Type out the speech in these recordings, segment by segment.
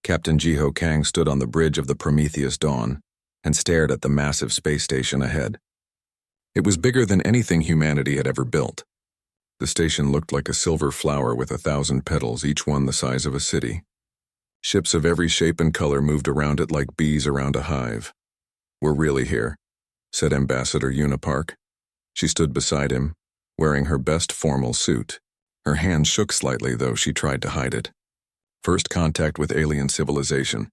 Captain Jiho Kang stood on the bridge of the Prometheus Dawn and stared at the massive space station ahead. It was bigger than anything humanity had ever built. The station looked like a silver flower with 1,000 petals, each one the size of a city. Ships of every shape and color moved around it like bees around a hive. "We're really here," said Ambassador Una Park. She stood beside him, wearing her best formal suit. Her hand shook slightly, though she tried to hide it. "First contact with alien civilization.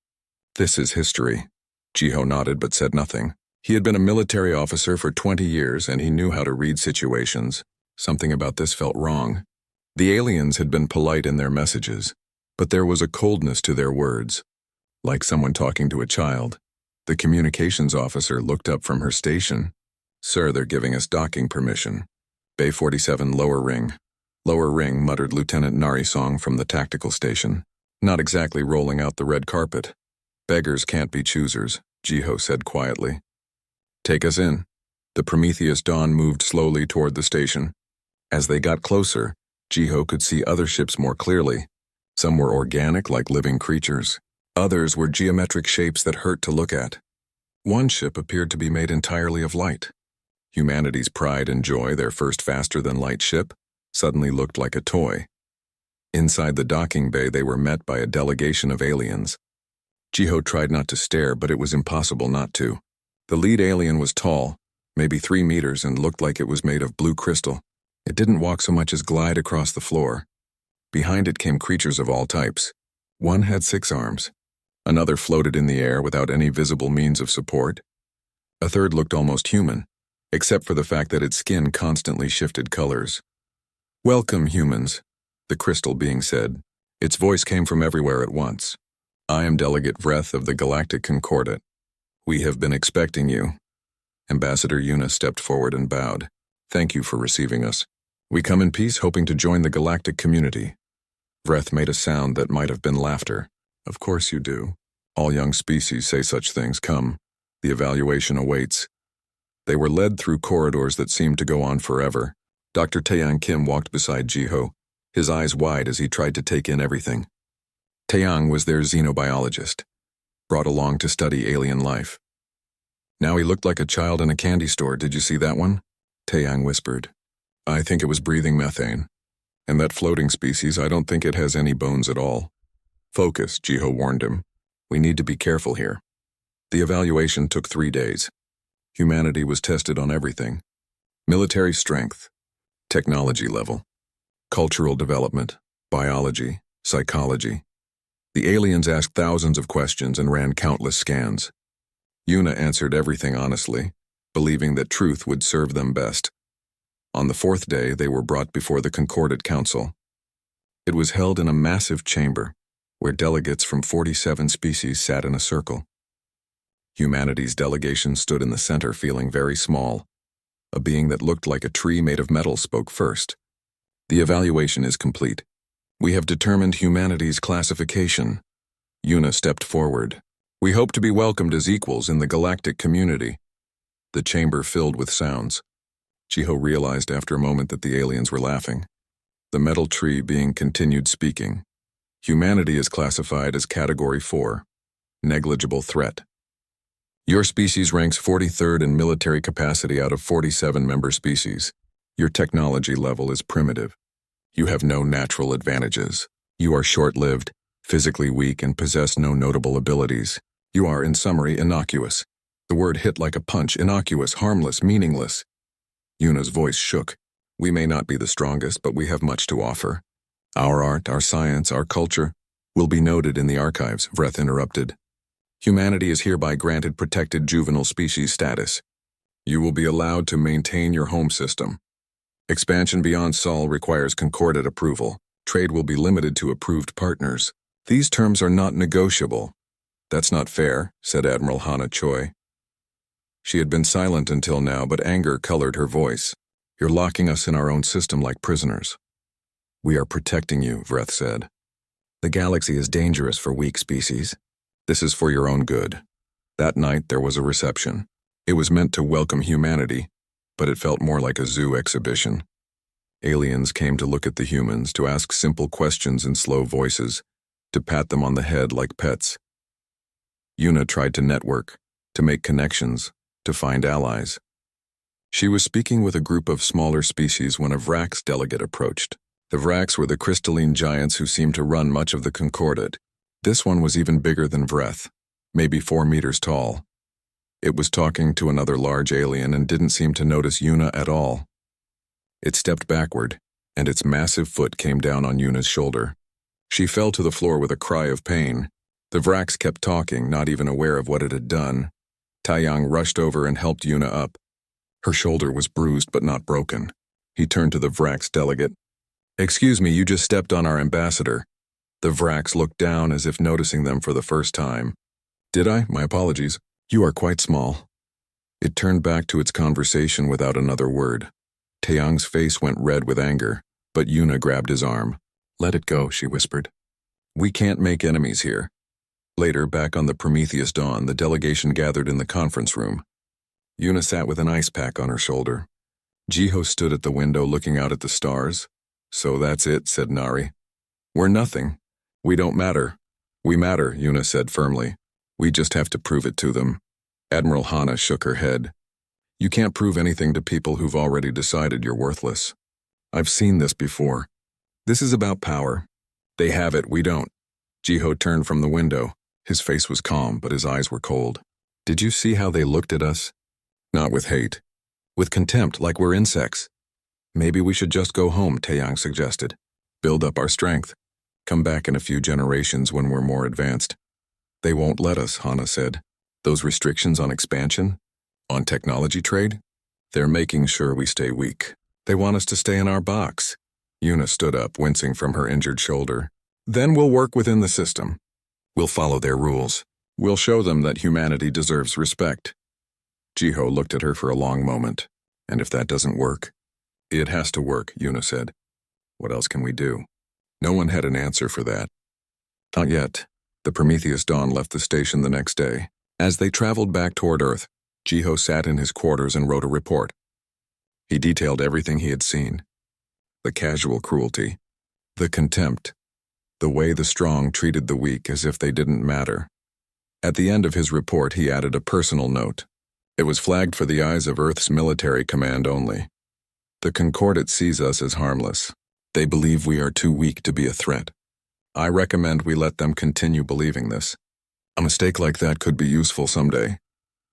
This is history." Jiho nodded but said nothing. He had been a military officer for 20 years and he knew how to read situations. Something about this felt wrong. The aliens had been polite in their messages, but there was a coldness to their words, like someone talking to a child. The communications officer looked up from her station. "Sir, they're giving us docking permission. Bay 47, lower ring." "Lower ring," muttered Lieutenant Narisong from the tactical station. "Not exactly rolling out the red carpet." "Beggars can't be choosers," Jiho said quietly. "Take us in." The Prometheus Dawn moved slowly toward the station. As they got closer, Jiho could see other ships more clearly. Some were organic, like living creatures. Others were geometric shapes that hurt to look at. One ship appeared to be made entirely of light. Humanity's pride and joy, their first faster-than-light ship, suddenly looked like a toy. Inside the docking bay, they were met by a delegation of aliens. Jiho tried not to stare, but it was impossible not to. The lead alien was tall, maybe 3 meters, and looked like it was made of blue crystal. It didn't walk so much as glide across the floor. Behind it came creatures of all types. One had 6 arms. Another floated in the air without any visible means of support. A third looked almost human, except for the fact that its skin constantly shifted colors. "Welcome, humans," the crystal being said. Its voice came from everywhere at once. "I am Delegate Vreth of the Galactic Concordat. We have been expecting you." Ambassador Una stepped forward and bowed. "Thank you for receiving us. We come in peace, hoping to join the galactic community." Vreth made a sound that might have been laughter. "Of course you do. All young species say such things. Come. The evaluation awaits." They were led through corridors that seemed to go on forever. Dr. Taeyang Kim walked beside Jiho, his eyes wide as he tried to take in everything. Taeyang was their xenobiologist, brought along to study alien life. Now he looked like a child in a candy store. "Did you see that one?" Taeyang whispered. "I think it was breathing methane. And that floating species, I don't think it has any bones at all." "Focus," Jiho warned him. "We need to be careful here." The evaluation took 3 days. Humanity was tested on everything: military strength, technology level, cultural development, biology, psychology. The aliens asked thousands of questions and ran countless scans. Una answered everything honestly, believing that truth would serve them best. On the 4th day, they were brought before the Concordat Council. It was held in a massive chamber, where delegates from 47 species sat in a circle. Humanity's delegation stood in the center, feeling very small. A being that looked like a tree made of metal spoke first. "The evaluation is complete. We have determined humanity's classification." Una stepped forward. "We hope to be welcomed as equals in the galactic community." The chamber filled with sounds. Jiho realized after a moment that the aliens were laughing. The metal tree being continued speaking. "Humanity is classified as Category 4, negligible threat. Your species ranks 43rd in military capacity out of 47 member species. Your technology level is primitive. You have no natural advantages. You are short-lived, physically weak, and possess no notable abilities. You are, in summary, innocuous." The word hit like a punch. Innocuous, harmless, meaningless. Una's voice shook. "We may not be the strongest, but we have much to offer. Our art, our science, our culture will be noted in the archives," Vreth interrupted. "Humanity is hereby granted protected juvenile species status. You will be allowed to maintain your home system. Expansion beyond Sol requires Concordat approval. Trade will be limited to approved partners. These terms are not negotiable." "That's not fair," said Admiral Hana Choi. She had been silent until now, but anger colored her voice. "You're locking us in our own system like prisoners." "We are protecting you," Vreth said. "The galaxy is dangerous for weak species. This is for your own good." That night there was a reception. It was meant to welcome humanity, but it felt more like a zoo exhibition. Aliens came to look at the humans, to ask simple questions in slow voices, to pat them on the head like pets. Yuna tried to network, to make connections, to find allies. She was speaking with a group of smaller species when a Vrax delegate approached. The Vrax were the crystalline giants who seemed to run much of the Concordat. This one was even bigger than Vreth, maybe 4 meters tall. It was talking to another large alien and didn't seem to notice Yuna at all. It stepped backward, and its massive foot came down on Yuna's shoulder. She fell to the floor with a cry of pain. The Vrax kept talking, not even aware of what it had done. Taeyang rushed over and helped Yuna up. Her shoulder was bruised but not broken. He turned to the Vrax delegate. "Excuse me, you just stepped on our ambassador." The Vrax looked down as if noticing them for the first time. "Did I? My apologies. You are quite small." It turned back to its conversation without another word. Taeyang's face went red with anger, but Yuna grabbed his arm. "Let it go," she whispered. "We can't make enemies here." Later, back on the Prometheus Dawn, the delegation gathered in the conference room. Yuna sat with an ice pack on her shoulder. Jiho stood at the window looking out at the stars. "So that's it," said Nari. "We're nothing. We don't matter." "We matter," Yuna said firmly. "We just have to prove it to them." Admiral Hana shook her head. "You can't prove anything to people who've already decided you're worthless. I've seen this before. This is about power. They have it, we don't." Jiho turned from the window. His face was calm, but his eyes were cold. "Did you see how they looked at us? Not with hate. With contempt, like we're insects." "Maybe we should just go home," Taeyang suggested. "Build up our strength. Come back in a few generations when we're more advanced." "They won't let us," Hana said. "Those restrictions on expansion? On technology trade? They're making sure we stay weak. They want us to stay in our box." Yuna stood up, wincing from her injured shoulder. "Then we'll work within the system. We'll follow their rules. We'll show them that humanity deserves respect." Jiho looked at her for a long moment. "And if that doesn't work?" "It has to work," Yuna said. "What else can we do?" No one had an answer for that. Not yet. The Prometheus Dawn left the station the next day. As they traveled back toward Earth, Jiho sat in his quarters and wrote a report. He detailed everything he had seen. The casual cruelty, the contempt, the way the strong treated the weak as if they didn't matter. At the end of his report, he added a personal note. It was flagged for the eyes of Earth's military command only. "The Concordat sees us as harmless. They believe we are too weak to be a threat. I recommend we let them continue believing this. A mistake like that could be useful someday."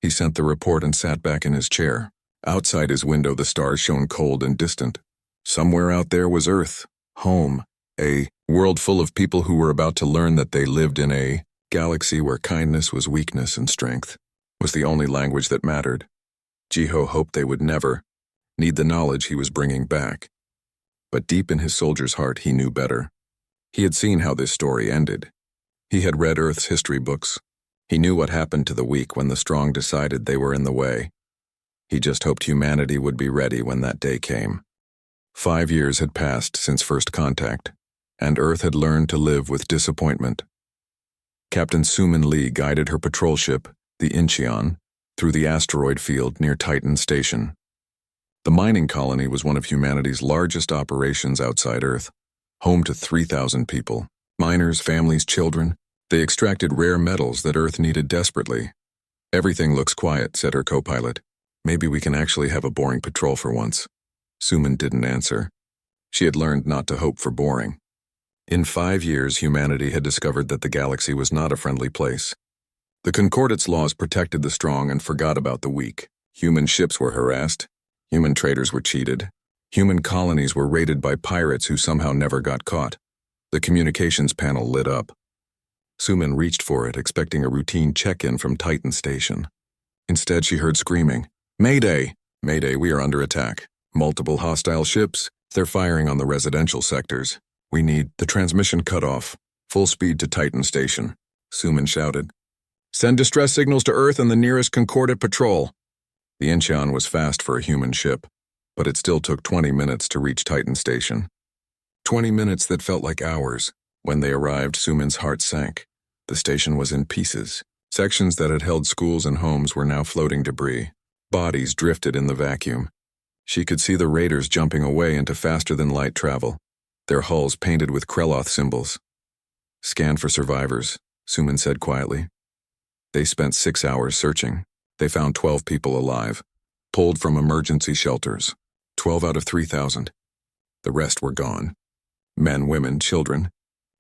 He sent the report and sat back in his chair. Outside his window, the stars shone cold and distant. Somewhere out there was Earth, home, a world full of people who were about to learn that they lived in a galaxy where kindness was weakness and strength was the only language that mattered. Jiho hoped they would never need the knowledge he was bringing back. But deep in his soldier's heart, he knew better. He had seen how this story ended. He had read Earth's history books. He knew what happened to the weak when the strong decided they were in the way. He just hoped humanity would be ready when that day came. 5 years had passed since first contact, and Earth had learned to live with disappointment. Captain Suman Lee guided her patrol ship, the Incheon, through the asteroid field near Titan Station. The mining colony was one of humanity's largest operations outside Earth, home to 3,000 people. Miners, families, children. They extracted rare metals that Earth needed desperately. "Everything looks quiet," said her co-pilot. "Maybe we can actually have a boring patrol for once." Suman didn't answer. She had learned not to hope for boring. In 5 years, humanity had discovered that the galaxy was not a friendly place. The Concordat's laws protected the strong and forgot about the weak. Human ships were harassed. Human traders were cheated. Human colonies were raided by pirates who somehow never got caught. The communications panel lit up. Suman reached for it, expecting a routine check-in from Titan Station. Instead, she heard screaming. "Mayday! Mayday, we are under attack. Multiple hostile ships. They're firing on the residential sectors. We need the transmission cut off. Full speed to Titan Station," Suman shouted. "Send distress signals to Earth and the nearest Concordat patrol." The Incheon was fast for a human ship, but it still took 20 minutes to reach Titan Station. 20 minutes that felt like hours. When they arrived, Suman's heart sank. The station was in pieces. Sections that had held schools and homes were now floating debris. Bodies drifted in the vacuum. She could see the raiders jumping away into faster-than-light travel, their hulls painted with Kreloth symbols. Scan for survivors, Suman said quietly. They spent 6 hours searching. They found 12 people alive, pulled from emergency shelters. 12 out of 3,000. The rest were gone. Men, women, children,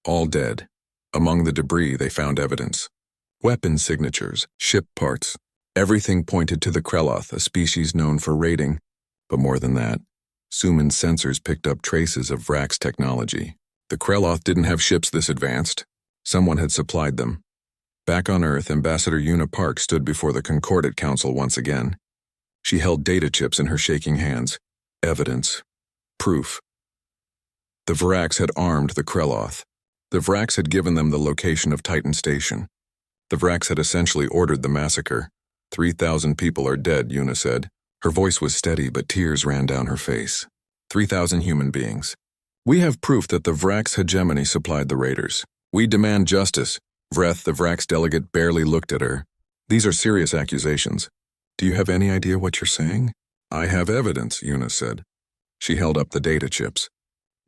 all dead. Among the debris, they found evidence. Weapon signatures, ship parts. Everything pointed to the Kreloth, a species known for raiding. But more than that, Suman's sensors picked up traces of Vrax technology. The Kreloth didn't have ships this advanced. Someone had supplied them. Back on Earth, Ambassador Una Park stood before the Concordat Council once again. She held data chips in her shaking hands. Evidence. Proof. The Vrax had armed the Kreloth. The Vrax had given them the location of Titan Station. The Vrax had essentially ordered the massacre. 3,000 people are dead, Una said. Her voice was steady, but tears ran down her face. 3,000 human beings. We have proof that the Vrax hegemony supplied the raiders. We demand justice. Vreth, the Vrax delegate, barely looked at her. These are serious accusations. Do you have any idea what you're saying? I have evidence, Una said. She held up the data chips.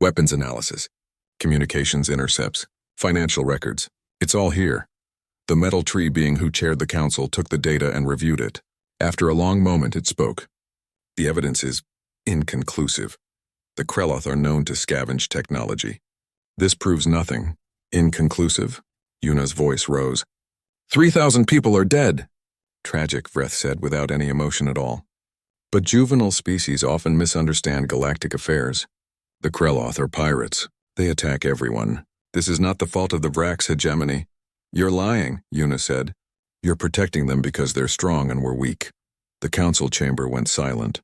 Weapons analysis, communications intercepts, financial records. It's all here. The metal tree being who chaired the council took the data and reviewed it. After a long moment, it spoke. The evidence is inconclusive. The Kreloth are known to scavenge technology. This proves nothing. Inconclusive? Una's voice rose. 3,000 people are dead. Tragic, Vreth said without any emotion at all. But juvenile species often misunderstand galactic affairs. The Kreloth are pirates. They attack everyone. This is not the fault of the Vrax hegemony. You're lying, Una said. You're protecting them because they're strong and we're weak. The council chamber went silent.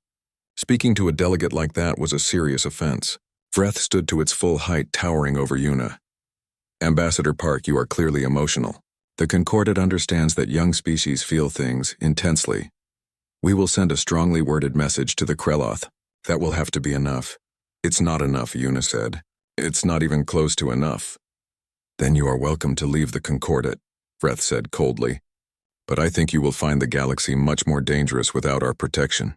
Speaking to a delegate like that was a serious offense. Vreth stood to its full height, towering over Una. Ambassador Park, you are clearly emotional. The Concordat understands that young species feel things intensely. We will send a strongly worded message to the Kreloth. That will have to be enough. It's not enough, Una said. It's not even close to enough. Then you are welcome to leave the Concordat, Vreth said coldly. But I think you will find the galaxy much more dangerous without our protection.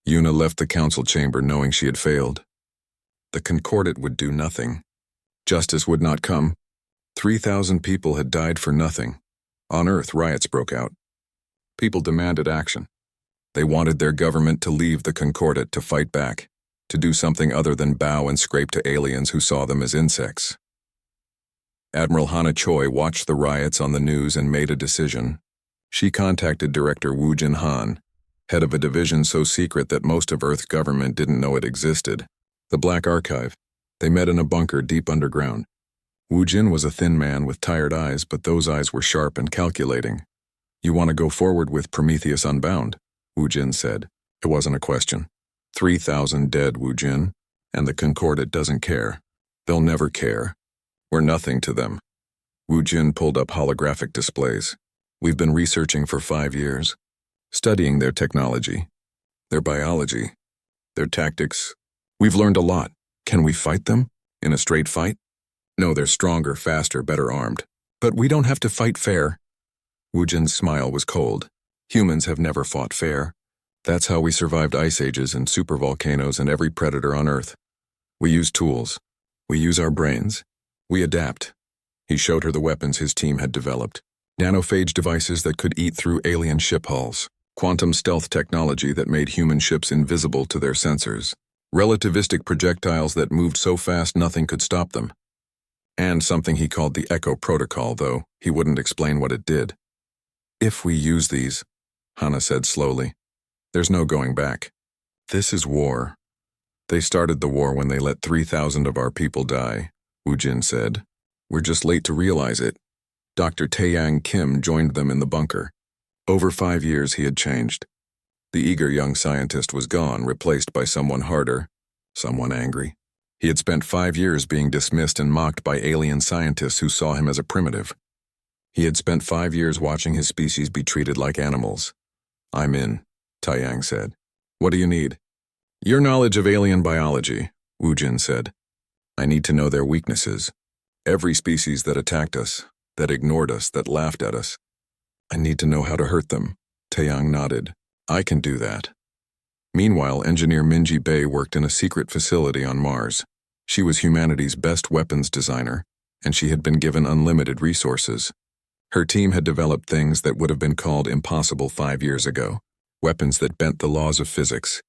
Una left the council chamber knowing she had failed. The Concordat would do nothing. Justice would not come. 3,000 people had died for nothing. On Earth, riots broke out. People demanded action. They wanted their government to leave the Concordat to fight back, to do something other than bow and scrape to aliens who saw them as insects. Admiral Hana Choi watched the riots on the news and made a decision. She contacted Director Wu Jin Han, head of a division so secret that most of Earth's government didn't know it existed. The Black Archive. They met in a bunker deep underground. Wu Jin was a thin man with tired eyes, but those eyes were sharp and calculating. You want to go forward with Prometheus Unbound, Wu Jin said. It wasn't a question. 3,000 dead, Wu Jin, and the Concordat doesn't care. They'll never care. We're nothing to them. Wu Jin pulled up holographic displays. We've been researching for 5 years, studying their technology, their biology, their tactics. We've learned a lot. Can we fight them? In a straight fight? No, they're stronger, faster, better armed. But we don't have to fight fair. Wu Jin's smile was cold. Humans have never fought fair. That's how we survived ice ages and supervolcanoes and every predator on Earth. We use tools. We use our brains. We adapt. He showed her the weapons his team had developed. Nanophage devices that could eat through alien ship hulls. Quantum stealth technology that made human ships invisible to their sensors. Relativistic projectiles that moved so fast nothing could stop them. And something he called the Echo Protocol, though he wouldn't explain what it did. If we use these, Hana said slowly, there's no going back. This is war. They started the war when they let 3,000 of our people die, Wu Jin said. We're just late to realize it. Dr. Taeyang Kim joined them in the bunker. Over 5 years he had changed. The eager young scientist was gone, replaced by someone harder, someone angry. He had spent 5 years being dismissed and mocked by alien scientists who saw him as a primitive. He had spent 5 years watching his species be treated like animals. I'm in, Taeyang said. What do you need? Your knowledge of alien biology, Wu Jin said. I need to know their weaknesses. Every species that attacked us, that ignored us, that laughed at us. I need to know how to hurt them. Taeyang nodded. I can do that. Meanwhile, engineer Minji Bei worked in a secret facility on Mars. She was humanity's best weapons designer, and she had been given unlimited resources. Her team had developed things that would have been called impossible 5 years ago, weapons that bent the laws of physics,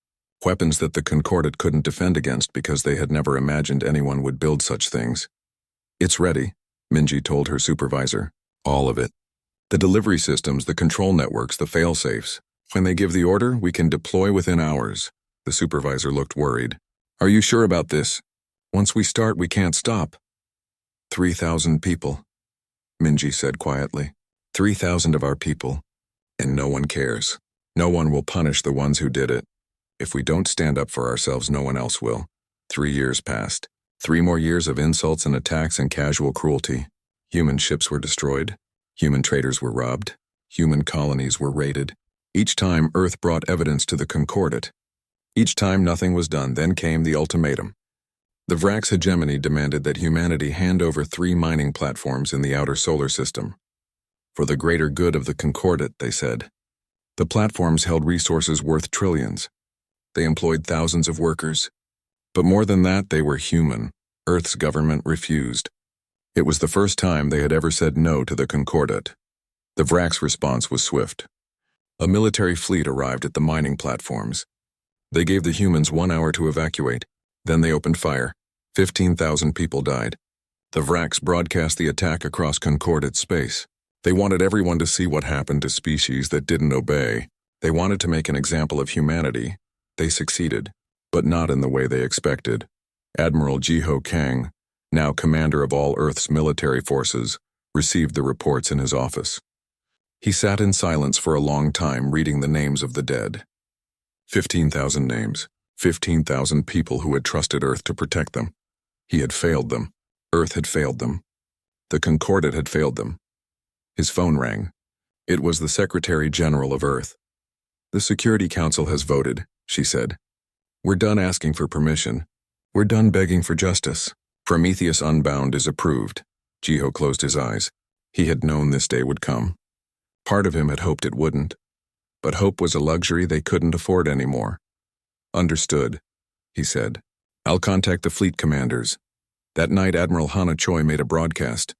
weapons that the Concordat couldn't defend against because they had never imagined anyone would build such things. "It's ready," Minji told her supervisor. "All of it. The delivery systems, the control networks, the fail-safes. When they give the order, we can deploy within hours." The supervisor looked worried. "Are you sure about this? Once we start, we can't stop." 3,000 people, Minji said quietly. 3,000 of our people, and no one cares. No one will punish the ones who did it. If we don't stand up for ourselves, no one else will. 3 years passed. 3 more years of insults and attacks and casual cruelty. Human ships were destroyed. Human traders were robbed. Human colonies were raided. Each time, Earth brought evidence to the Concordat. Each time nothing was done, then came the ultimatum. The Vrax hegemony demanded that humanity hand over 3 mining platforms in the outer solar system. For the greater good of the Concordat, they said. The platforms held resources worth trillions. They employed thousands of workers. But more than that, they were human. Earth's government refused. It was the first time they had ever said no to the Concordat. The Vrax response was swift. A military fleet arrived at the mining platforms. They gave the humans 1 hour to evacuate. Then they opened fire. 15,000 people died. The Vrax broadcast the attack across Concordat space. They wanted everyone to see what happened to species that didn't obey. They wanted to make an example of humanity. They succeeded, but not in the way they expected. Admiral Jiho Kang, now commander of all Earth's military forces, received the reports in his office. He sat in silence for a long time reading the names of the dead. 15,000 names, 15,000 people who had trusted Earth to protect them. He had failed them. Earth had failed them. The Concordat had failed them. His phone rang. It was the Secretary General of Earth. "The Security Council has voted," she said. "We're done asking for permission. We're done begging for justice. Prometheus Unbound is approved." Jiho closed his eyes. He had known this day would come. Part of him had hoped it wouldn't. But hope was a luxury they couldn't afford anymore. "Understood," he said. "I'll contact the fleet commanders." That night, Admiral Hana Choi made a broadcast.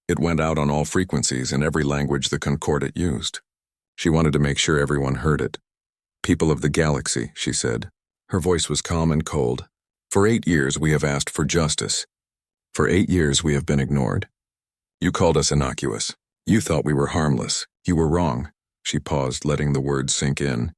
It went out on all frequencies in every language the Concordat used. She wanted to make sure everyone heard it. "People of the galaxy," she said. Her voice was calm and cold. "For 8 years we have asked for justice. For 8 years we have been ignored. You called us innocuous. You thought we were harmless. You were wrong." She paused, letting the words sink in.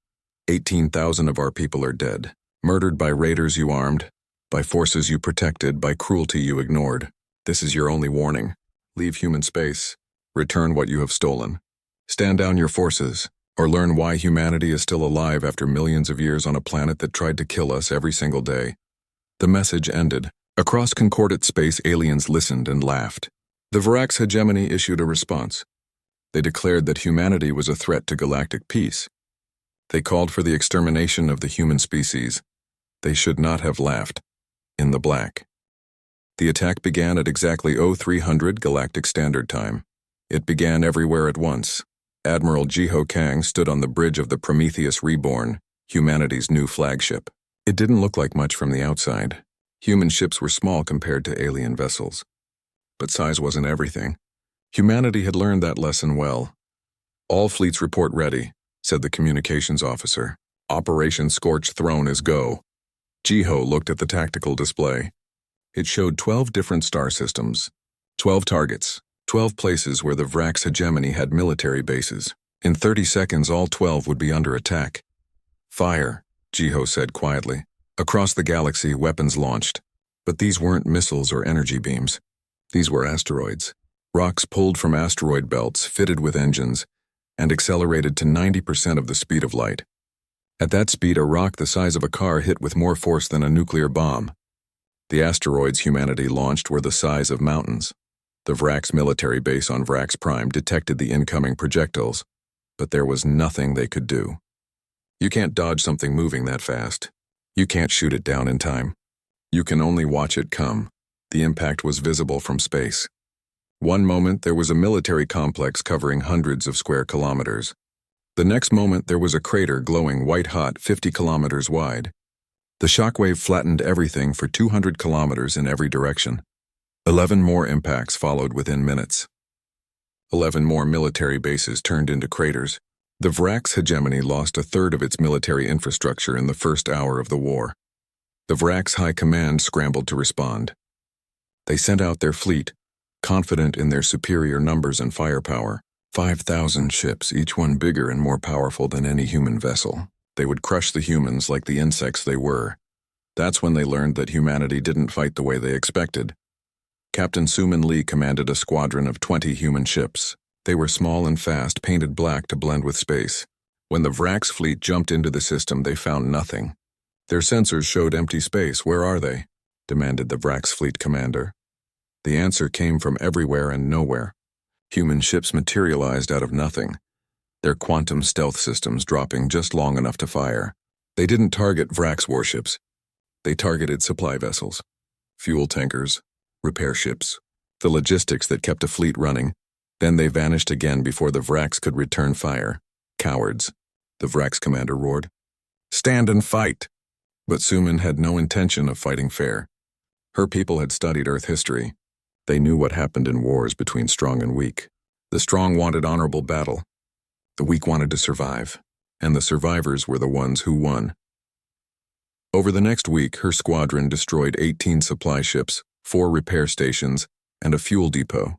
18,000 of our people are dead. Murdered by raiders you armed, by forces you protected, by cruelty you ignored. This is your only warning. Leave human space. Return what you have stolen. Stand down your forces, or learn why humanity is still alive after millions of years on a planet that tried to kill us every single day. The message ended. Across Concordat space, aliens listened and laughed. The Vrax hegemony issued a response. They declared that humanity was a threat to galactic peace. They called for the extermination of the human species. They should not have laughed. In the black. The attack began at exactly 0300 Galactic Standard Time. It began everywhere at once. Admiral Jiho Kang stood on the bridge of the Prometheus Reborn, humanity's new flagship. It didn't look like much from the outside. Human ships were small compared to alien vessels. But size wasn't everything. Humanity had learned that lesson well. "All fleets report ready," said the communications officer. "Operation Scorched Throne is go." Jiho looked at the tactical display. It showed 12 different star systems, 12 targets, 12 places where the Vrax hegemony had military bases. In 30 seconds, all 12 would be under attack. "Fire," Jiho said quietly. Across the galaxy, weapons launched. But these weren't missiles or energy beams. These were asteroids. Rocks pulled from asteroid belts, fitted with engines, and accelerated to 90% of the speed of light. At that speed, a rock the size of a car hit with more force than a nuclear bomb. The asteroids humanity launched were the size of mountains. The Vrax military base on Vrax Prime detected the incoming projectiles, but there was nothing they could do. You can't dodge something moving that fast. You can't shoot it down in time. You can only watch it come. The impact was visible from space. One moment, there was a military complex covering hundreds of square kilometers. The next moment, there was a crater glowing white-hot 50 kilometers wide. The shockwave flattened everything for 200 kilometers in every direction. 11 more impacts followed within minutes. 11 more military bases turned into craters. The Vrax hegemony lost a third of its military infrastructure in the first hour of the war. The Vrax High Command scrambled to respond. They sent out their fleet, confident in their superior numbers and firepower. 5,000 ships, each one bigger and more powerful than any human vessel. They would crush the humans like the insects they were. That's when they learned that humanity didn't fight the way they expected. Captain Suman Lee commanded a squadron of 20 human ships. They were small and fast, painted black to blend with space. When the Vrax fleet jumped into the system, they found nothing. Their sensors showed empty space. Where are they? Demanded the Vrax fleet commander. The answer came from everywhere and nowhere. Human ships materialized out of nothing, their quantum stealth systems dropping just long enough to fire. They didn't target Vrax warships. They targeted supply vessels, fuel tankers, repair ships, the logistics that kept a fleet running. Then they vanished again before the Vrax could return fire. Cowards, the Vrax commander roared. Stand and fight! But Suman had no intention of fighting fair. Her people had studied Earth history. They knew what happened in wars between strong and weak. The strong wanted honorable battle. The weak wanted to survive, and the survivors were the ones who won. Over the next week, her squadron destroyed 18 supply ships, 4 repair stations, and a fuel depot.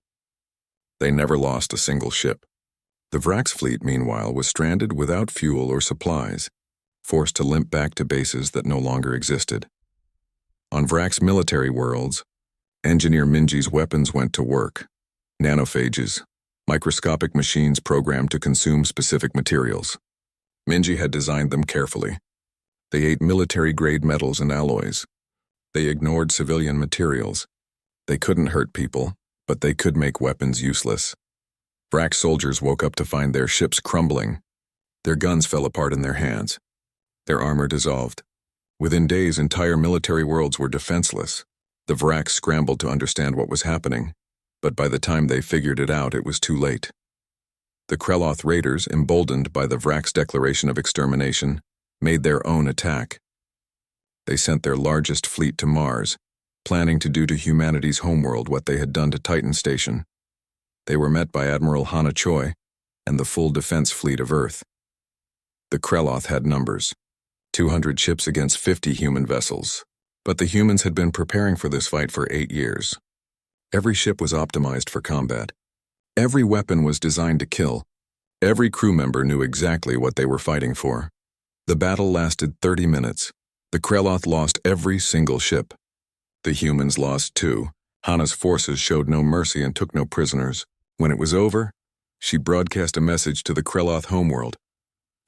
They never lost a single ship. The Vrax fleet, meanwhile, was stranded without fuel or supplies, forced to limp back to bases that no longer existed. On Vrax military worlds, Engineer Minji's weapons went to work. Nanophages, microscopic machines programmed to consume specific materials. Minji had designed them carefully. They ate military-grade metals and alloys. They ignored civilian materials. They couldn't hurt people, but they could make weapons useless. Vrax soldiers woke up to find their ships crumbling. Their guns fell apart in their hands. Their armor dissolved. Within days, entire military worlds were defenseless. The Vrax scrambled to understand what was happening, but by the time they figured it out, it was too late. The Kreloth raiders, emboldened by the Vrax declaration of extermination, made their own attack. They sent their largest fleet to Mars, planning to do to humanity's homeworld what they had done to Titan Station. They were met by Admiral Hana Choi and the full defense fleet of Earth. The Kreloth had numbers, 200 ships against 50 human vessels. But the humans had been preparing for this fight for 8 years. Every ship was optimized for combat. Every weapon was designed to kill. Every crew member knew exactly what they were fighting for. The battle lasted 30 minutes. The Kreloth lost every single ship. The humans lost too. Hana's forces showed no mercy and took no prisoners. When it was over, she broadcast a message to the Kreloth homeworld.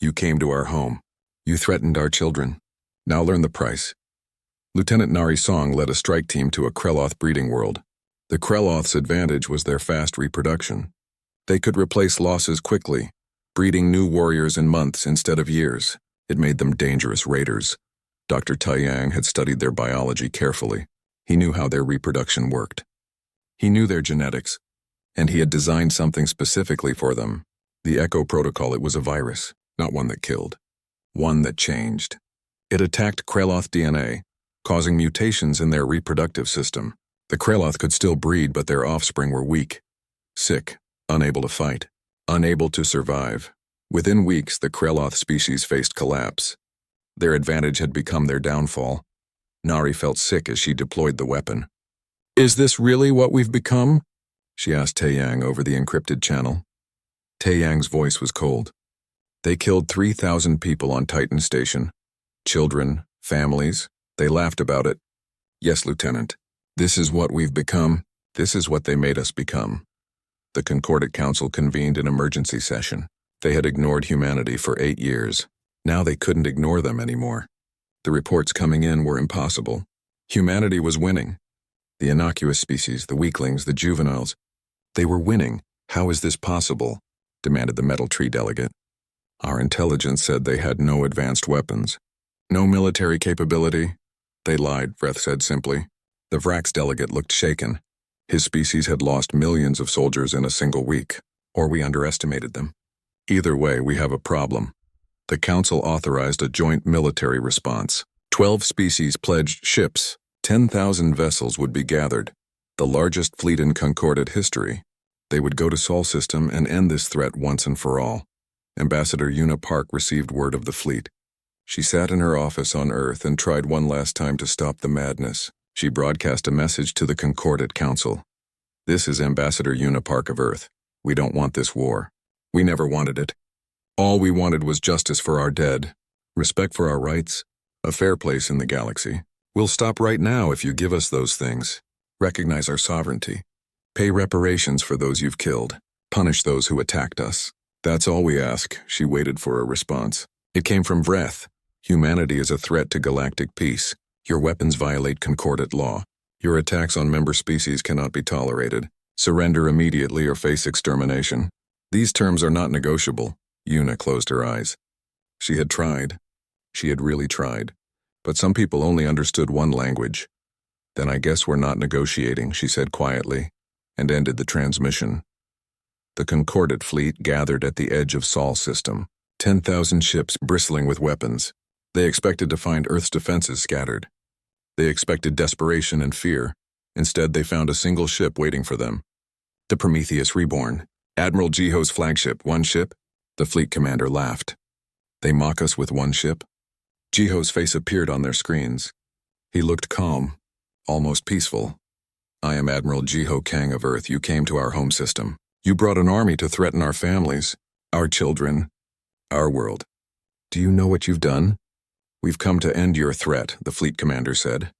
You came to our home. You threatened our children. Now learn the price. Lieutenant Nari Song led a strike team to a Kreloth breeding world. The Kreloth's advantage was their fast reproduction. They could replace losses quickly, breeding new warriors in months instead of years. It made them dangerous raiders. Dr. Taiyang had studied their biology carefully. He knew how their reproduction worked. He knew their genetics, and he had designed something specifically for them. The Echo Protocol. It was a virus, not one that killed. One that changed. It attacked Kreloth DNA, causing mutations in their reproductive system. The Kreloth could still breed, but their offspring were weak, sick, unable to fight, unable to survive. Within weeks, the Kreloth species faced collapse. Their advantage had become their downfall. Nari felt sick as she deployed the weapon. Is this really what we've become? She asked Taiyang over the encrypted channel. Taiyang's voice was cold. They killed 3,000 people on Titan Station. Children, families. They laughed about it. Yes, Lieutenant. This is what we've become. This is what they made us become. The Concordat Council convened an emergency session. They had ignored humanity for 8 years. Now they couldn't ignore them anymore. The reports coming in were impossible. Humanity was winning. The innocuous species, the weaklings, the juveniles. They were winning. How is this possible? Demanded the Metal Tree delegate. Our intelligence said they had no advanced weapons. No military capability. They lied, Vreth said simply. The Vrax delegate looked shaken. His species had lost millions of soldiers in a single week, or we underestimated them. Either way, we have a problem. The Council authorized a joint military response. 12 species pledged ships. 10,000 vessels would be gathered. the largest fleet in Concordate history. They would go to Sol System and end this threat once and for all. Ambassador Una Park received word of the fleet. She sat in her office on Earth and tried one last time to stop the madness. She broadcast a message to the Concordate Council. This is Ambassador Una Park of Earth. We don't want this war. We never wanted it. All we wanted was justice for our dead, respect for our rights, a fair place in the galaxy. We'll stop right now if you give us those things. Recognize our sovereignty. Pay reparations for those you've killed. Punish those who attacked us. That's all we ask. She waited for a response. It came from Vreth. Humanity is a threat to galactic peace. Your weapons violate Concordate law. Your attacks on member species cannot be tolerated. Surrender immediately or face extermination. These terms are not negotiable. Una closed her eyes. She had tried. She had really tried. But some people only understood one language. Then I guess we're not negotiating, she said quietly, and ended the transmission. The Concordate fleet gathered at the edge of Sol System, 10,000 ships bristling with weapons. They expected to find Earth's defenses scattered. They expected desperation and fear. Instead, they found a single ship waiting for them. The Prometheus Reborn. Admiral Jiho's flagship, one ship? The fleet commander laughed. They mock us with one ship? Jiho's face appeared on their screens. He looked calm, almost peaceful. I am Admiral Jiho Kang of Earth. You came to our home system. You brought an army to threaten our families, our children, our world. Do you know what you've done? We've come to end your threat, the fleet commander said.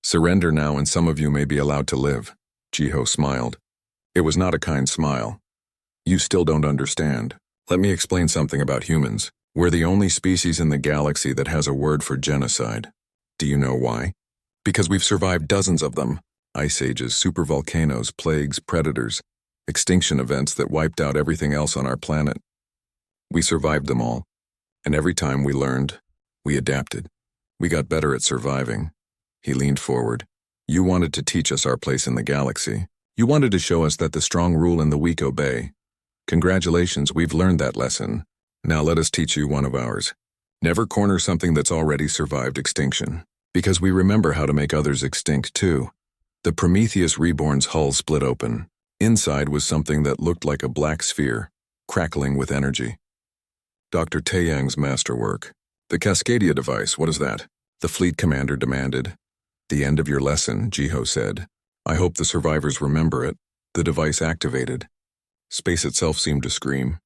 Surrender now and some of you may be allowed to live. Jiho smiled. It was not a kind smile. You still don't understand. Let me explain something about humans. We're the only species in the galaxy that has a word for genocide. Do you know why? Because we've survived dozens of them. Ice ages, supervolcanoes, plagues, predators, extinction events that wiped out everything else on our planet. We survived them all. And every time we learned, we adapted. We got better at surviving. He leaned forward. You wanted to teach us our place in the galaxy. You wanted to show us that the strong rule and the weak obey. Congratulations, we've learned that lesson. Now let us teach you one of ours. Never corner something that's already survived extinction. Because we remember how to make others extinct too. The Prometheus Reborn's hull split open. Inside was something that looked like a black sphere, crackling with energy. Dr. Taeyang's masterwork. The Cascadia device, what is that? The fleet commander demanded. The end of your lesson, Jiho said. I hope the survivors remember it. The device activated. Space itself seemed to scream.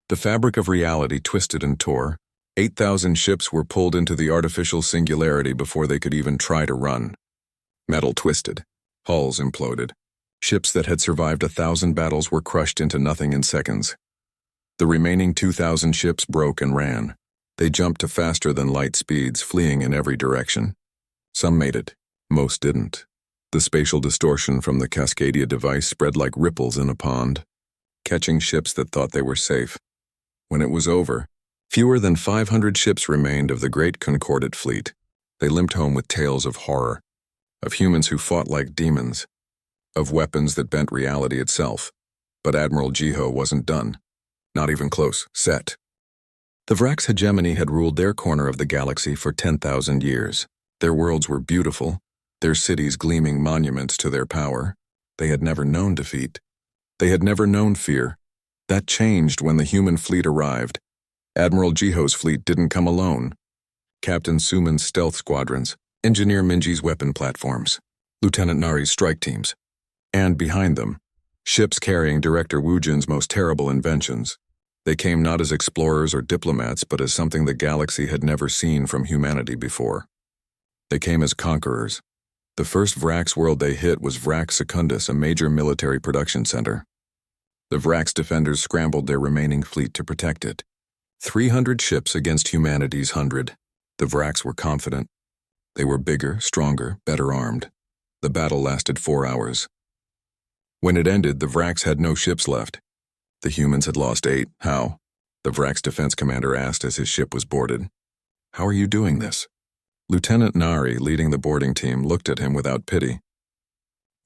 The fabric of reality twisted and tore. 8,000 ships were pulled into the artificial singularity before they could even try to run. Metal twisted. Hulls imploded. Ships that had survived 1,000 battles were crushed into nothing in seconds. The remaining 2,000 ships broke and ran. They jumped to faster than light speeds, fleeing in every direction. Some made it. Most didn't. The spatial distortion from the Cascadia device spread like ripples in a pond, catching ships that thought they were safe. When it was over, fewer than 500 ships remained of the great Concordate fleet. They limped home with tales of horror, of humans who fought like demons, of weapons that bent reality itself. But Admiral Jiho wasn't done. Not even close. Set. The Vrax hegemony had ruled their corner of the galaxy for 10,000 years. Their worlds were beautiful, their cities gleaming monuments to their power. They had never known defeat. They had never known fear. That changed when the human fleet arrived. Admiral Jiho's fleet didn't come alone. Captain Suman's stealth squadrons, Engineer Minji's weapon platforms, Lieutenant Nari's strike teams, and behind them, ships carrying Director Wujin's most terrible inventions. They came not as explorers or diplomats, but as something the galaxy had never seen from humanity before. They came as conquerors. The first Vrax world they hit was Vrax Secundus, a major military production center. The Vrax defenders scrambled their remaining fleet to protect it. 300 ships against humanity's 100. The Vrax were confident. They were bigger, stronger, better armed. The battle lasted 4 hours. When it ended, the Vrax had no ships left. The humans had lost 8. How? The Vrax defense commander asked as his ship was boarded. How are you doing this? Lieutenant Nari, leading the boarding team, looked at him without pity.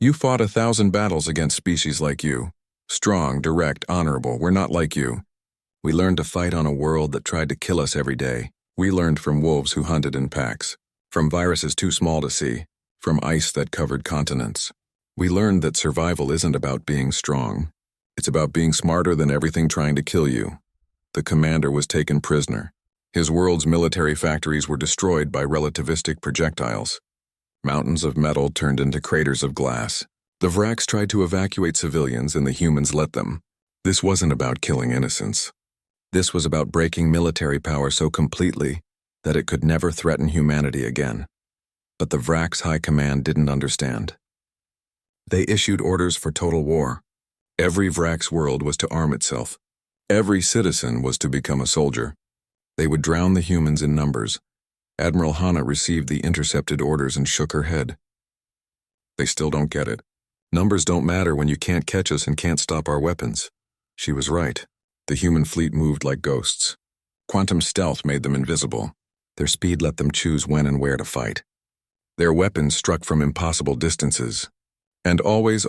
You fought 1,000 battles against species like you. Strong, direct, honorable. We're not like you. We learned to fight on a world that tried to kill us every day. We learned from wolves who hunted in packs, from viruses too small to see, from ice that covered continents. We learned that survival isn't about being strong. It's about being smarter than everything trying to kill you. The commander was taken prisoner. His world's military factories were destroyed by relativistic projectiles. Mountains of metal turned into craters of glass. The Vraks tried to evacuate civilians and the humans let them. This wasn't about killing innocents. This was about breaking military power so completely that it could never threaten humanity again. But the Vraks' high command didn't understand. They issued orders for total war. Every Vrak's world was to arm itself. Every citizen was to become a soldier. They would drown the humans in numbers. Admiral Hana received the intercepted orders and shook her head. They still don't get it. Numbers don't matter when you can't catch us and can't stop our weapons. She was right. The human fleet moved like ghosts. Quantum stealth made them invisible. Their speed let them choose when and where to fight. Their weapons struck from impossible distances. And always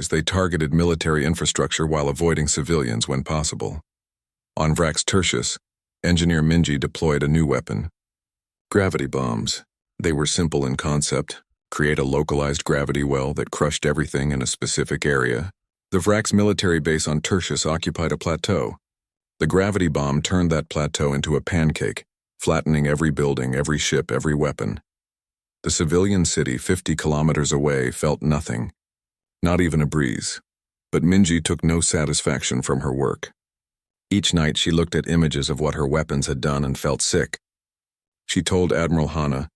they targeted military infrastructure while avoiding civilians when possible. On Vrax Tertius, engineer Minji deployed a new weapon. Gravity bombs. They were simple in concept. Create a localized gravity well that crushed everything in a specific area. The Vrax military base on Tertius occupied a plateau. The gravity bomb turned that plateau into a pancake, flattening every building, every ship, every weapon. The civilian city 50 kilometers away felt nothing. Not even a breeze. But Minji took no satisfaction from her work. Each night she looked at images of what her weapons had done and felt sick. She told Admiral Hana,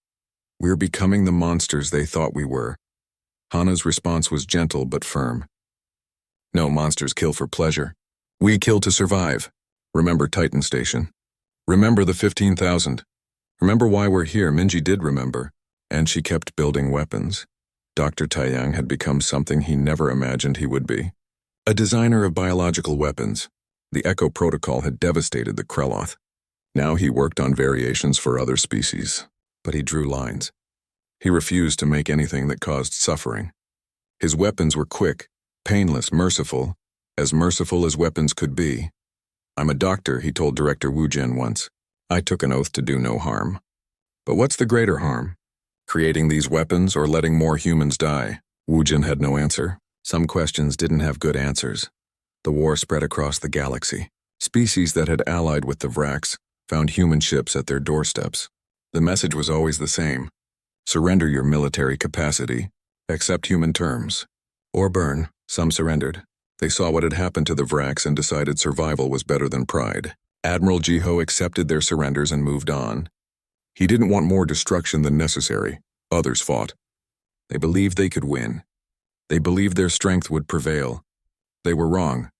"We're becoming the monsters they thought we were." Hana's response was gentle but firm. "No monsters kill for pleasure. We kill to survive. Remember Titan Station. Remember the 15,000. Remember why we're here." Minji did remember, and she kept building weapons. Dr. Taiyang had become something he never imagined he would be. A designer of biological weapons. The Echo Protocol had devastated the Kreloth. Now he worked on variations for other species, but he drew lines. He refused to make anything that caused suffering. His weapons were quick, painless, merciful as weapons could be. "I'm a doctor," he told Director Wu Jin once. "I took an oath to do no harm." But what's the greater harm? Creating these weapons or letting more humans die? Wu Jin had no answer. Some questions didn't have good answers. The war spread across the galaxy. Species that had allied with the Vraks found human ships at their doorsteps. The message was always the same. Surrender your military capacity, accept human terms, or burn. Some surrendered. They saw what had happened to the Vraks and decided survival was better than pride. Admiral Jiho accepted their surrenders and moved on. He didn't want more destruction than necessary. Others fought. They believed they could win. They believed their strength would prevail. They were wrong.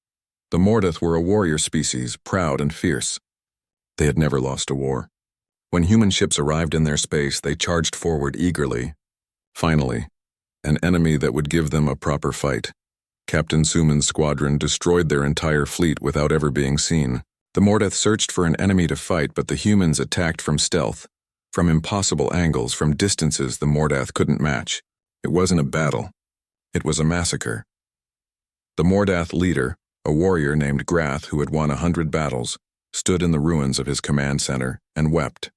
The Mordath were a warrior species, proud and fierce. They had never lost a war. When human ships arrived in their space, they charged forward eagerly. Finally, an enemy that would give them a proper fight. Captain Suman's squadron destroyed their entire fleet without ever being seen. The Mordath searched for an enemy to fight, but the humans attacked from stealth. From impossible angles, from distances the Mordath couldn't match. It wasn't a battle. It was a massacre. The Mordath leader, a warrior named Grath who had won 100 battles, stood in the ruins of his command center and wept.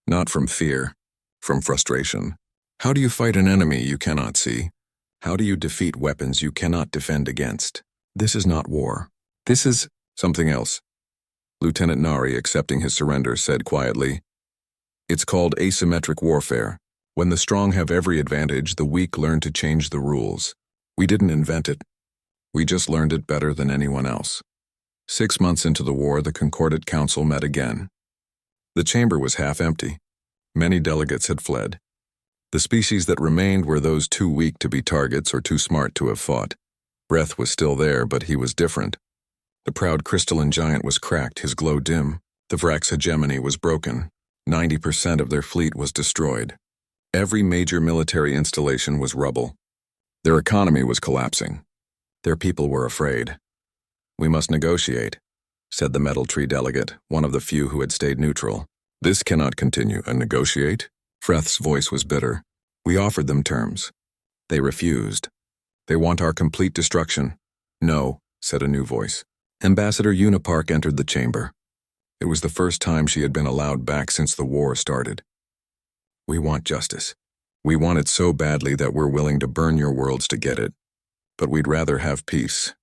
Not from fear, from frustration. How do you fight an enemy you cannot see? How do you defeat weapons you cannot defend against? This is not war. This is something else. Lieutenant Nari, accepting his surrender, said quietly, "It's called asymmetric warfare. When the strong have every advantage, the weak learn to change the rules. We didn't invent it. We just learned it better than anyone else." 6 months into the war, the Concordat Council met again. The chamber was half empty. Many delegates had fled. The species that remained were those too weak to be targets or too smart to have fought. Breath was still there, but he was different. The proud crystalline giant was cracked, his glow dim. The Vrak's hegemony was broken. 90% of their fleet was destroyed. Every major military installation was rubble. Their economy was collapsing. Their people were afraid. "We must negotiate," said the Metal Tree delegate, one of the few who had stayed neutral. "This cannot continue. And negotiate?" Freth's voice was bitter. "We offered them terms. They refused. They want our complete destruction." "No," said a new voice. Ambassador Unipark entered the chamber. It was the first time she had been allowed back since the war started. "We want justice. We want it so badly that we're willing to burn your worlds to get it. But we'd rather have peace.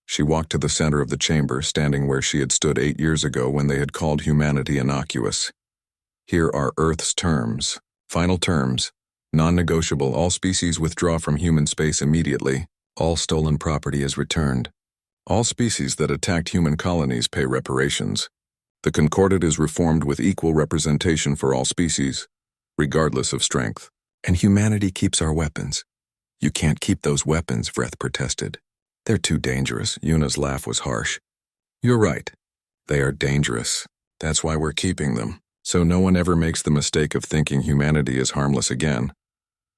She walked to the center of the chamber, standing where she had stood 8 years ago when they had called humanity Innocuous. Here are Earth's terms. Final terms. Non-negotiable. All species withdraw from human space immediately. All stolen property is returned. All species that attacked human colonies pay reparations. The Concordat is reformed with equal representation for all species, regardless of strength. And humanity keeps our weapons. You can't keep those weapons, Vreth protested. They're too dangerous. Yuna's laugh was harsh. You're right. They are dangerous. That's why we're keeping them. So no one ever makes the mistake of thinking humanity is harmless again.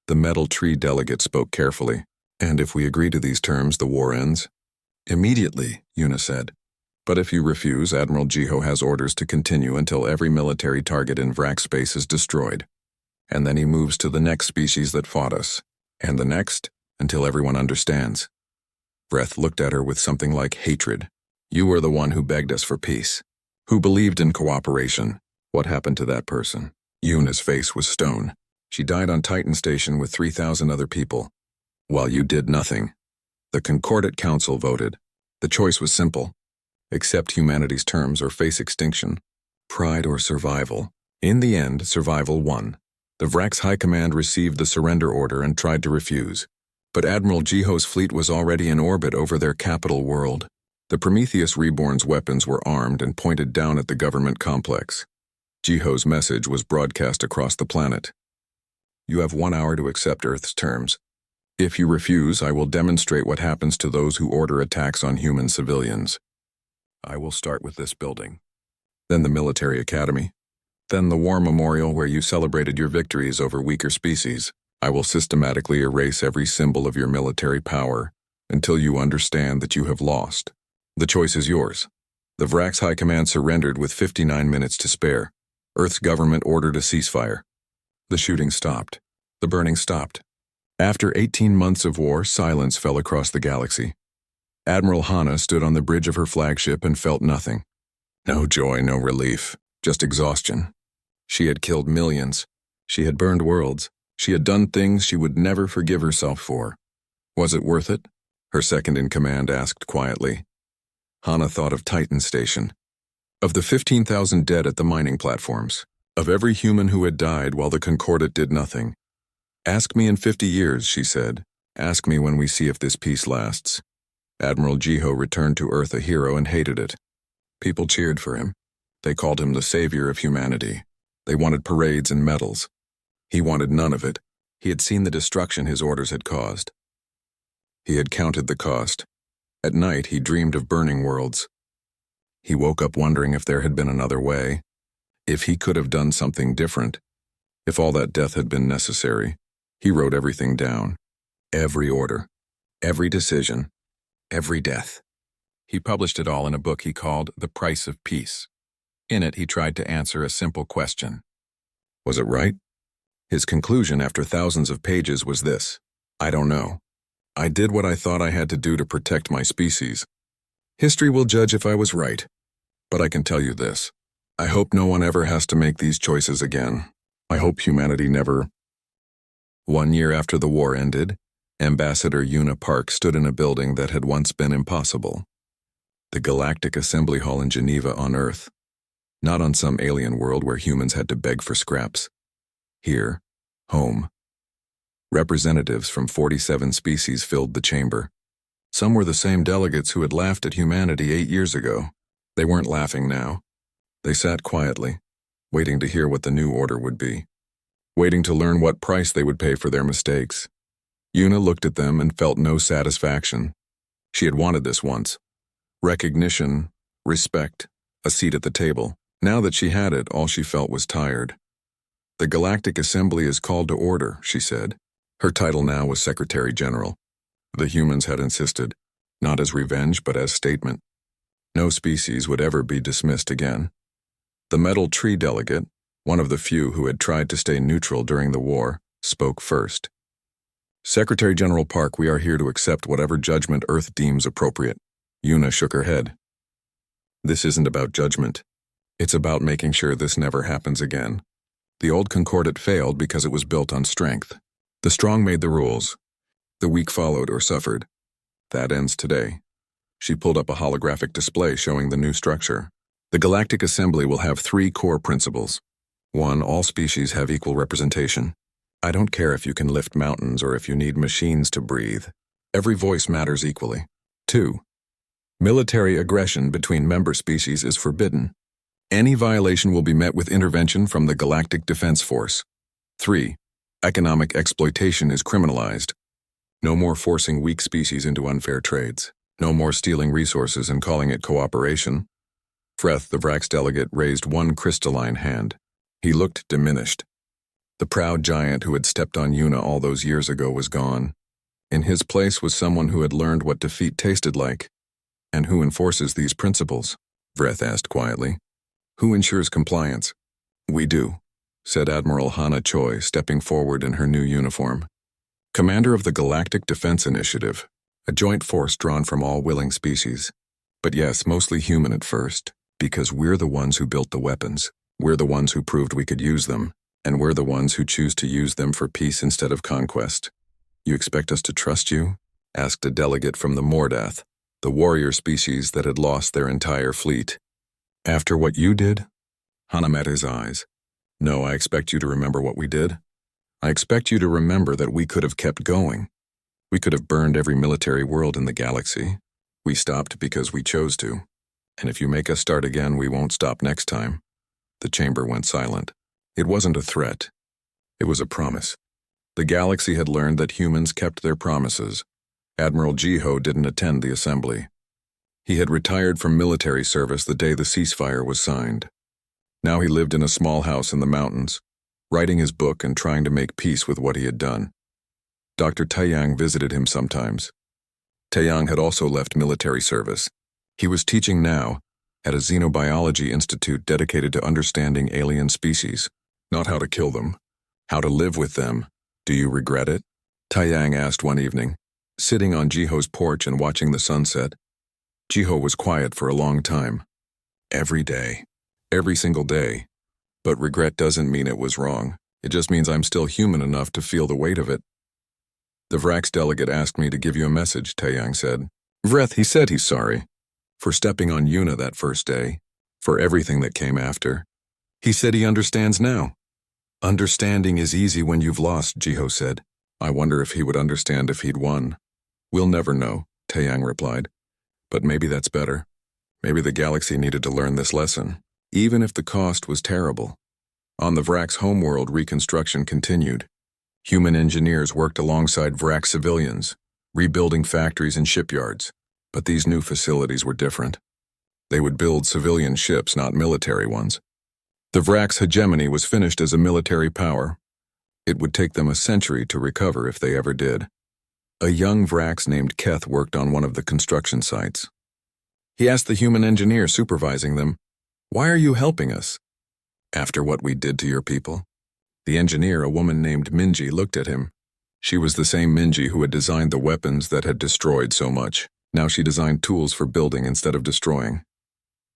The Metal Tree delegate spoke carefully. And if we agree to these terms, the war ends? Immediately, Yuna said. But if you refuse, Admiral Jiho has orders to continue until every military target in Vrak space is destroyed. And then he moves to the next species that fought us. And the next, until everyone understands. Vreth looked at her with something like hatred. You were the one who begged us for peace. Who believed in cooperation. What happened to that person? Yuna's face was stone. She died on Titan Station with 3,000 other people. While you did nothing. The Concordat Council voted. The choice was simple. Accept humanity's terms or face extinction. Pride or survival. In the end, survival won. The Vrak's High Command received the surrender order and tried to refuse. But Admiral Jiho's fleet was already in orbit over their capital world. The Prometheus Reborn's weapons were armed and pointed down at the government complex. Jiho's message was broadcast across the planet. You have 1 hour to accept Earth's terms. If you refuse, I will demonstrate what happens to those who order attacks on human civilians. I will start with this building. Then the military academy. Then the war memorial where you celebrated your victories over weaker species. I will systematically erase every symbol of your military power until you understand that you have lost. The choice is yours. The Vrak's High Command surrendered with 59 minutes to spare. Earth's government ordered a ceasefire. The shooting stopped. The burning stopped. After 18 months of war, silence fell across the galaxy. Admiral Hana stood on the bridge of her flagship and felt nothing. No joy, no relief, just exhaustion. She had killed millions. She had burned worlds. She had done things she would never forgive herself for. Was it worth it? Her second-in-command asked quietly. Hana thought of Titan Station. Of the 15,000 dead at the mining platforms. Of every human who had died while the Concordat did nothing. Ask me in 50 years, she said. Ask me when we see if this peace lasts. Admiral Jiho returned to Earth a hero and hated it. People cheered for him. They called him the savior of humanity. They wanted parades and medals. He wanted none of it. He had seen the destruction his orders had caused. He had counted the cost. At night, he dreamed of burning worlds. He woke up wondering if there had been another way. If he could have done something different. If all that death had been necessary. He wrote everything down. Every order. Every decision. Every death. He published it all in a book he called The Price of Peace. In it, he tried to answer a simple question. Was it right? His conclusion after thousands of pages was this: I don't know. I did what I thought I had to do to protect my species. History will judge if I was right. But I can tell you this. I hope no one ever has to make these choices again. I hope humanity never. 1 year after the war ended, Ambassador Yuna Park stood in a building that had once been impossible. The Galactic Assembly Hall in Geneva on Earth. Not on some alien world where humans had to beg for scraps. Here, home. Representatives from 47 species filled the chamber. Some were the same delegates who had laughed at humanity 8 years ago. They weren't laughing now. They sat quietly, waiting to hear what the new order would be. Waiting to learn what price they would pay for their mistakes. Yuna looked at them and felt no satisfaction. She had wanted this once. Recognition, respect, a seat at the table. Now that she had it, all she felt was tired. The Galactic Assembly is called to order, she said. Her title now was Secretary General. The humans had insisted, not as revenge but as statement. No species would ever be dismissed again. The Metal Tree delegate, one of the few who had tried to stay neutral during the war, spoke first. Secretary General Park, we are here to accept whatever judgment Earth deems appropriate. Yuna shook her head. This isn't about judgment. It's about making sure this never happens again. The old concordate failed because it was built on strength. The strong made the rules. The weak followed or suffered. That ends today. She pulled up a holographic display showing the new structure. The Galactic Assembly will have 3 core principles. 1. All species have equal representation. I don't care if you can lift mountains or if you need machines to breathe. Every voice matters equally. 2. Military aggression between member species is forbidden. Any violation will be met with intervention from the Galactic Defense Force. 3. Economic exploitation is criminalized. No more forcing weak species into unfair trades. No more stealing resources and calling it cooperation. Freth, the Vrax delegate, raised one crystalline hand. He looked diminished. The proud giant who had stepped on Una all those years ago was gone. In his place was someone who had learned what defeat tasted like. And who enforces these principles? Vreth asked quietly. Who ensures compliance? We do, said Admiral Hana Choi, stepping forward in her new uniform. Commander of the Galactic Defense Initiative, a joint force drawn from all willing species. But yes, mostly human at first, because we're the ones who built the weapons. We're the ones who proved we could use them, and we're the ones who choose to use them for peace instead of conquest. You expect us to trust you? Asked a delegate from the Mordath, the warrior species that had lost their entire fleet. After what you did? Hana met his eyes. No, I expect you to remember what we did. I expect you to remember that we could have kept going. We could have burned every military world in the galaxy. We stopped because we chose to. And if you make us start again, we won't stop next time. The chamber went silent. It wasn't a threat. It was a promise. The galaxy had learned that humans kept their promises. Admiral Jiho didn't attend the assembly. He had retired from military service the day the ceasefire was signed. Now he lived in a small house in the mountains, writing his book and trying to make peace with what he had done. Dr. Taeyang visited him sometimes. Taeyang had also left military service. He was teaching now at a xenobiology institute dedicated to understanding alien species, not how to kill them, how to live with them. Do you regret it? Taeyang asked one evening, sitting on Jiho's porch and watching the sunset. Jiho was quiet for a long time. Every day. Every single day. But regret doesn't mean it was wrong. It just means I'm still human enough to feel the weight of it. The Vrax delegate asked me to give you a message, Taeyang said. Vreth, he said he's sorry. For stepping on Una that first day. For everything that came after. He said he understands now. Understanding is easy when you've lost, Jiho said. I wonder if he would understand if he'd won. We'll never know, Taeyang replied. But maybe that's better. Maybe the galaxy needed to learn this lesson, even if the cost was terrible. On the Vrax homeworld, reconstruction continued. Human engineers worked alongside Vrax civilians, rebuilding factories and shipyards. But these new facilities were different. They would build civilian ships, not military ones. The Vrax hegemony was finished as a military power. It would take them a century to recover if they ever did. A young Vrax named Keth worked on one of the construction sites. He asked the human engineer supervising them, "Why are you helping us?" "After what we did to your people." The engineer, a woman named Minji, looked at him. She was the same Minji who had designed the weapons that had destroyed so much. Now she designed tools for building instead of destroying.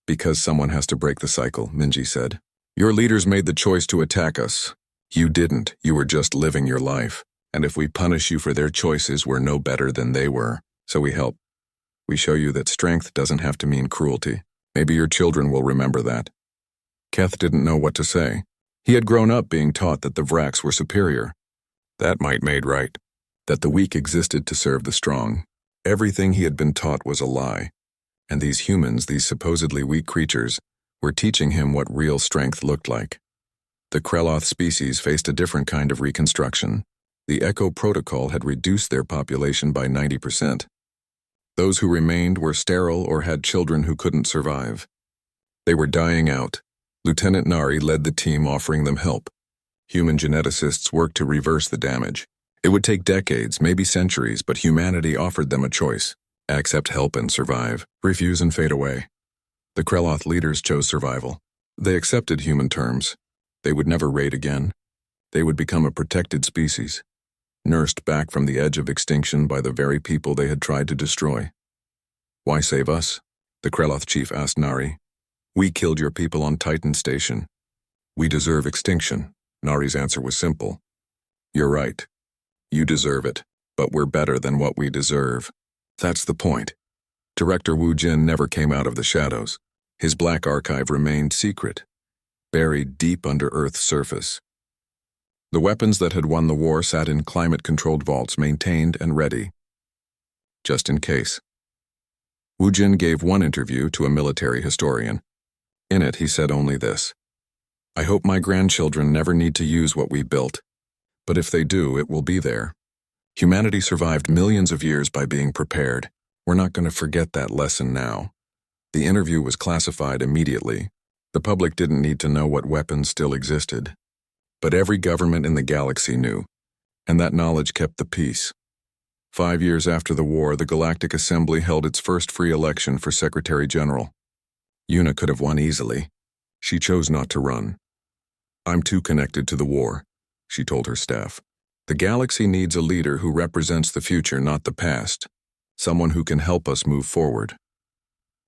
Because someone has to break the cycle, Minji said. Your leaders made the choice to attack us. You didn't. You were just living your life. And if we punish you for their choices, we're no better than they were. So we help. We show you that strength doesn't have to mean cruelty. Maybe your children will remember that. Keth didn't know what to say. He had grown up being taught that the Vrax were superior. That might made right. That the weak existed to serve the strong. Everything he had been taught was a lie. And these humans, these supposedly weak creatures, were teaching him what real strength looked like. The Kreloth species faced a different kind of reconstruction. The Echo Protocol had reduced their population by 90%. Those who remained were sterile or had children who couldn't survive. They were dying out. Lieutenant Nari led the team offering them help. Human geneticists worked to reverse the damage. It would take decades, maybe centuries, but humanity offered them a choice. Accept help and survive. Refuse and fade away. The Kreloth leaders chose survival. They accepted human terms. They would never raid again. They would become a protected species, nursed back from the edge of extinction by the very people they had tried to destroy. Why save us? The Kreloth chief asked Nari. We killed your people on Titan Station. We deserve extinction. Nari's answer was simple. You're right. You deserve it, but we're better than what we deserve. That's the point. Director Wu Jin never came out of the shadows. His black archive remained secret, buried deep under Earth's surface. The weapons that had won the war sat in climate-controlled vaults, maintained and ready, just in case. Wu Jin gave one interview to a military historian. In it, he said only this: I hope my grandchildren never need to use what we built, but if they do, it will be there. Humanity survived millions of years by being prepared. We're not going to forget that lesson now. The interview was classified immediately. The public didn't need to know what weapons still existed. But every government in the galaxy knew, and that knowledge kept the peace. 5 years after the war, the Galactic Assembly held its first free election for Secretary General. Yuna could have won easily. She chose not to run. I'm too connected to the war, she told her staff. The galaxy needs a leader who represents the future, not the past. Someone who can help us move forward.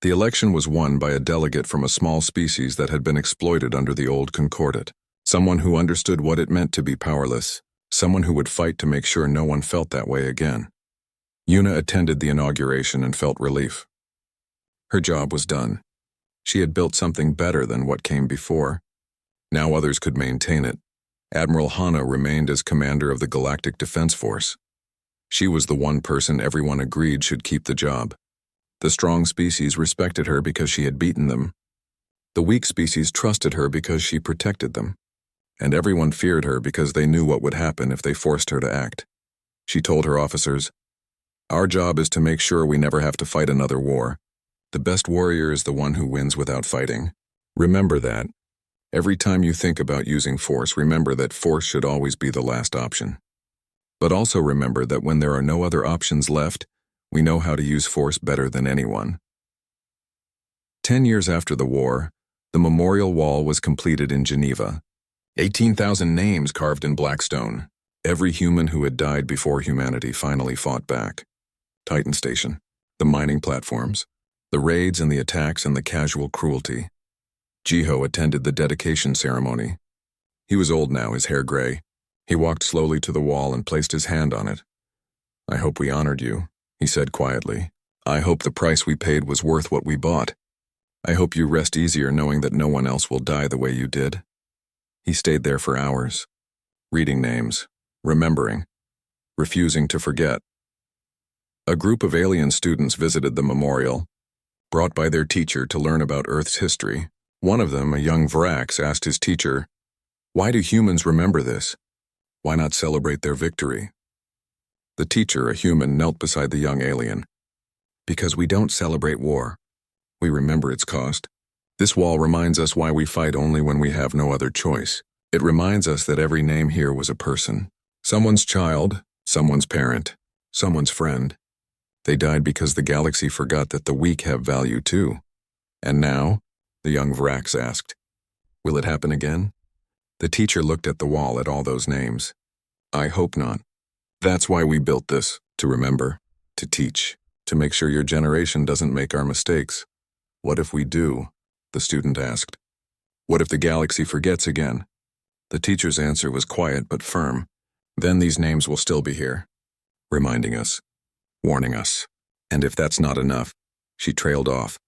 The election was won by a delegate from a small species that had been exploited under the old Concordat. Someone who understood what it meant to be powerless. Someone who would fight to make sure no one felt that way again. Yuna attended the inauguration and felt relief. Her job was done. She had built something better than what came before. Now others could maintain it. Admiral Hana remained as commander of the Galactic Defense Force. She was the one person everyone agreed should keep the job. The strong species respected her because she had beaten them. The weak species trusted her because she protected them. And everyone feared her because they knew what would happen if they forced her to act. She told her officers, Our job is to make sure we never have to fight another war. The best warrior is the one who wins without fighting. Remember that. Every time you think about using force, remember that force should always be the last option. But also remember that when there are no other options left, we know how to use force better than anyone. 10 years after the war, the memorial wall was completed in Geneva. 18,000 names carved in black stone. Every human who had died before humanity finally fought back. Titan Station, the mining platforms, the raids and the attacks and the casual cruelty. Jiho attended the dedication ceremony. He was old now, his hair gray. He walked slowly to the wall and placed his hand on it. I hope we honored you, he said quietly. I hope the price we paid was worth what we bought. I hope you rest easier knowing that no one else will die the way you did. He stayed there for hours, reading names, remembering, refusing to forget. A group of alien students visited the memorial, brought by their teacher to learn about Earth's history. One of them, a young Vrax, asked his teacher, Why do humans remember this? Why not celebrate their victory? The teacher, a human, knelt beside the young alien. Because we don't celebrate war. We remember its cost. This wall reminds us why we fight only when we have no other choice. It reminds us that every name here was a person. Someone's child, someone's parent, someone's friend. They died because the galaxy forgot that the weak have value too. And now, the young Vrax asked, will it happen again? The teacher looked at the wall at all those names. I hope not. That's why we built this, to remember, to teach, to make sure your generation doesn't make our mistakes. What if we do? The student asked. What if the galaxy forgets again? The teacher's answer was quiet but firm. Then these names will still be here, reminding us, warning us. And if that's not enough, she trailed off.